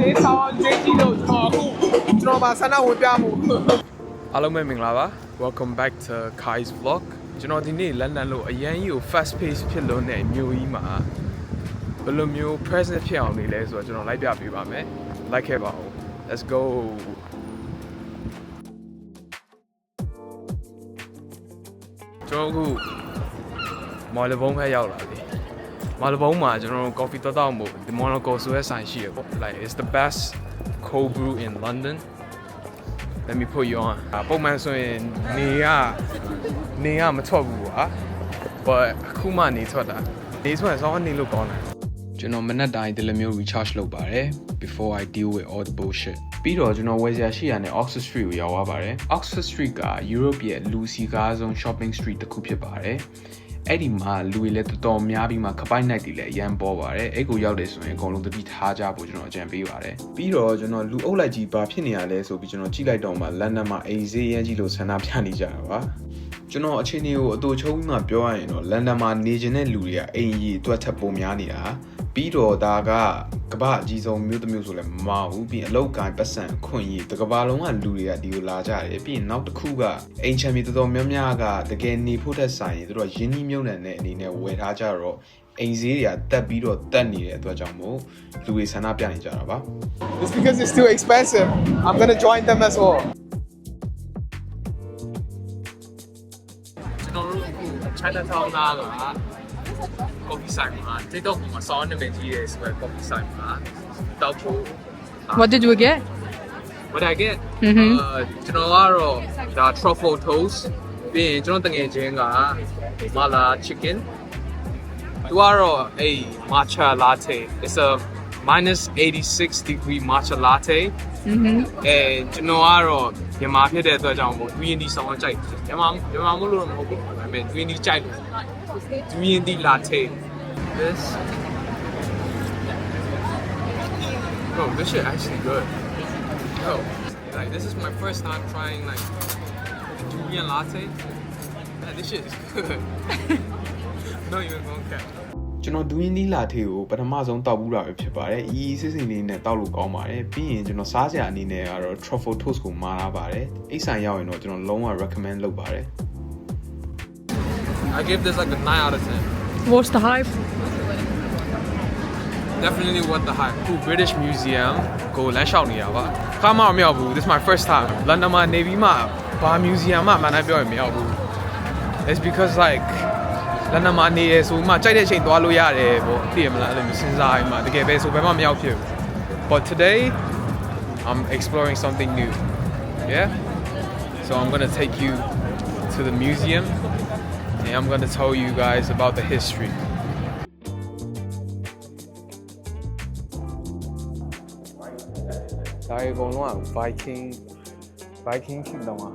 လေးဆောင်းကျွေးကြည့်လို့ကျွန်တော်ပါဆန္ဒဝင်ပြမှုအားလုံးပဲမင်္ဂလာပါ Welcome back to Kai's vlog ကျွန်တော်ဒီနေ့လန်ဒန်လို့အရန်ကြီးကို fast pace ဖြစ်လို့တဲ့မြို့ကြီးမှာဘယ်လိုမျိုး present ဖြစ်အောင်နေလဲဆိုတော့ကျွန်တော်လိုက်ပြပေးပါမယ် like ခဲ့ပါဦး let's go ကျွန်တော်အခုမော်လဘုံဖက်ရောက်လာပြီမာလဘုံမှာကျွန်တော် coffee တောက်မှုဒီ Monaco ဆိုတဲ့ဆိုင်ရှိရပေါ့ like it's the best cold brew in London let me put you on ပုံမှန်ဆိုရင်နေကမထွက်ဘူးကွာ but အခုမှနေထွက်တာနေဆိုရင်စောင်းနေလို့ကောင်းတယ်ကျွန်တော်မနက်တိုင်းဒီလိုမျိုး recharge လုပ်ပါတယ် before I deal with all the bullshit ပြီးတော့ကျွန်တော်ဝယ်စရာရှိရတဲ့ Oxford Street ကိုရောက်သွားပါတယ် Oxford Street က Europe ရဲ့လူစီကားဆုံး shopping street တစ်ခုဖြစ်ပါတယ်အဲ့ဒီမှာလူတွေလည်းတော်တော်များပြီးမှခပိုက်နိုင်တွေလည်းအရန်ပေါ်ပါတယ်အဲ့ကိုရောက်တယ်ဆိုရင်အကုန်လုံးတတိထားကြဖို့ကျွန်တော်အကြံပေးပါတယ်ပြီးတော့ကျွန်တော်လူအုပ်လိုက်ကြီးဘာဖြစ်နေရလဲဆိုပြီးကျွန်တော်ကြည့်လိုက်တော့မှလန်ဒန်မှာအိမ်ဈေးရမ်းကြီးလို့ဆန္ဒပြနေကြတာပါကျွန်တော်အခြေအနေကိုအတူချုံပြီးမှပြောရရင်တော့လန်ဒန်မှာနေကျင်တဲ့လူတွေကအိမ်ကြီးအတွက်ထပ်ပုံများနေတာပြီးတော့ဒါကကမ္ဘာအကြီးဆုံးမြို့တစ်မြို့ဆိုလည်းမမဘူးပြီးအလောက်ကိုင်းပတ်စံခွင့်ရတကဘာလုံးကလူတွေကဒီကိုလာကြတယ်ပြီးရင်နောက်တစ်ခုကအိမ်ချမ်းမြေတော်တော်များများကတကယ်နေဖို့တဲ့ဆိုင်ရင်တို့ကရင်းနှီးမြုပ်နှံတဲ့အနေနဲ့ဝယ်ထားကြတော့အိမ်ဈေးတွေကတက်ပြီးတော့တက်နေတဲ့အတွက်ကြောင့်မို့လူတွေဆန္ဒပြနေကြတာပါ It's because it's too expensive I'm going to join them as well ကျွန်တော်တို့အခု Chinatown ကcoffee ဆိုင်မှာ TikTok မှာစောင်းနေမယ်ကြီးရဲဆိုတော့ coffee ဆိုင်မှာတောက်ဖို့ What did you get? What I get ကျွန်တော်ကတော့ဒါ truffle toast ပြီးရင်ကျွန်တော်တငယ်ချင်းက mala chicken သူကတော့အဲ့ matcha latte it's a minus 86 degree matcha latte အဲကျွန်တော်ကတော့မြန်မာဖြစ်တဲ့အတွက်ကြောင့်မို့ green tea ဆောင်းကြိုက်မြန်မာမလို့တော့မဟုတ်ဘူးဒါပေမဲ့ green tea ကြိုက်လို့ green tea latte this bro this shit actually good yo like this is my first time trying like durian latte man, this shit is good no even gonna cap ကျွန်တော်ဒူးရင်းနီးလာထေကိုပထမဆုံးတောက်ဘူးတာပဲဖြစ်ပါတယ်။အီစစ်စင်လေးနဲ့တောက်လို့ကောင်းပါတယ်။ပြီးရင်ကျွန်တော်စားစရာအနေနဲ့ကတော့ truffle toast ကိုမာလာပါတယ်။အိတ်ဆိုင်ရောက်ရင်တော့ကျွန်တော်လုံးဝ recommend လုပ်ပါတယ်။ I give this like a 9 out of 10. What's the hype? Definitely worth the hype. British Museum ကိုလမ်းလျှောက်နေရပါ။ခါမှမရောက်ဘူး This is my first time. London မှာနေပြီးမှဘာ museum မှမှန်တိုင်းပြောရင်မရောက်ဘူး။ It's because likeလန်ဒန်မှာနေရဆိုမှကြိုက်တဲ့အချိန်သွားလို့ရတယ်ပေါ့သိရမလားအဲ့လိုမျိုးစဉ်းစားရင်မှတကယ်ပဲဆိုဘယ်မှမရောက်ဖြစ်ဘူး But today I'm exploring something new yeah so I'm going to take you to the museum and I'm going to tell you guys about the historyဒါအကုန်လုံးက Viking ရှိတော့မှာ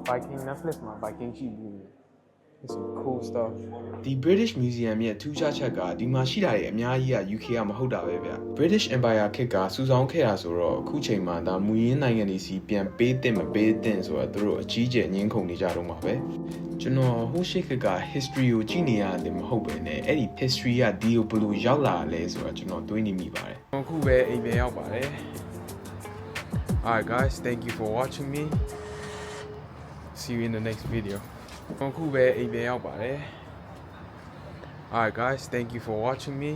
Viking Netflix မှာ Viking ရှိဘူးIt's some cool stuff. ဒီ British Museum ရဲ့ထူးခြားချက်ကဒီမှာရှိတာတွေအများကြီးက UK ကမဟုတ်တာပဲဗျ British Empire ခေတ်ကစူဆောင်းခဲ့တာဆိုတော့အခုချိန်မှာဒါမူရင်းနိုင်ငံတွေစီပြန်ပေးတင်မပေးတင်ဆိုတော့သူတို့အကြီးကျယ်ငင်းခုန်နေကြတော့မှာပဲကျွန်တော်ဟိုရှိခေတ်က history ကိုကြည့်နေရတယ်မဟုတ်ပဲねအဲ့ဒီ history ကဒီကိုဘယ်လိုရောက်လာလဲဆိုတော့ကျွန်တော်တွေးနေမိပါတယ်အခုပဲအိမ်ပြန်ရောက်ပါတယ် Alright guys thank you for watching me see you in the next videoအခုပဲအိမ်ပြန်ရောက်ပါတယ် Alright guys thank you for watching me